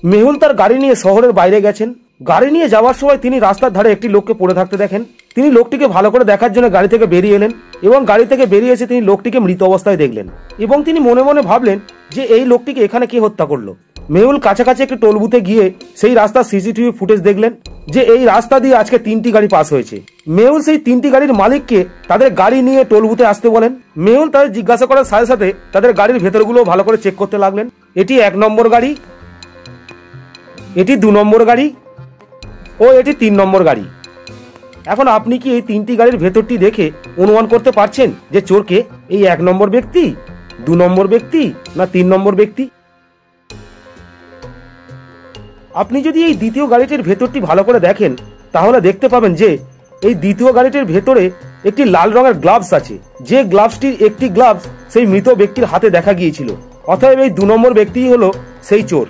মেহুল তার গাড়ি নিয়ে শহরের বাইরে গেছেন। গাড়ি নিয়ে যাওয়ার সময় তিনি রাস্তার ধারে একটি লোককে পড়ে থাকতে দেখেন। তিনি লোকটিকে ভালো করে দেখার জন্য গাড়ি থেকে বেরিয়ে এলেন এবং গাড়ি থেকে বেরিয়ে এসে তিনি লোকটিকে মৃত অবস্থায় দেখলেন এবং তিনি মনে মনে ভাবলেন যে এই লোকটিকে এখানে কে হত্যা করলো। মেহুল কাছাকাছি একটি টোল বুথে গিয়ে সেই রাস্তার সিসিটিভি ফুটেজ দেখলেন যে এই রাস্তা দিয়ে আজকে 3টি গাড়ি পাস হয়েছে। মেহুল সেই 3টি গাড়ির মালিককে তাদের গাড়ি নিয়ে টোল বুথে আসতে বলেন। মেহুল তাদের জিজ্ঞাসা করার সাথে সাথে তাদের গাড়ির ভেতরগুলো ভালো করে চেক করতে লাগলেন। এটি 1 নম্বর গাড়ি, এটি 2 নম্বর গাড়ি ও এটি 3 নম্বর গাড়ি। এখন আপনি কি এই 3টি গাড়ির ভেতরটি দেখে অনুমান করতে পারছেন যে চোর কে? এই 1 নম্বর ব্যক্তি, 2 নম্বর ব্যক্তি না 3 নম্বর ব্যক্তি? আপনি যদি এই দ্বিতীয় গাড়িটির ভেতরটি ভালো করে দেখেন তাহলে দেখতে পাবেন যে এই দ্বিতীয় গাড়িটির ভেতরে একটি লাল রঙের গ্লাভস আছে, যে গ্লাভসটির একটি গ্লাভস সেই মৃত ব্যক্তির হাতে দেখা গিয়েছিল। অতএব এই 2 নম্বর ব্যক্তিই হলো সেই চোর।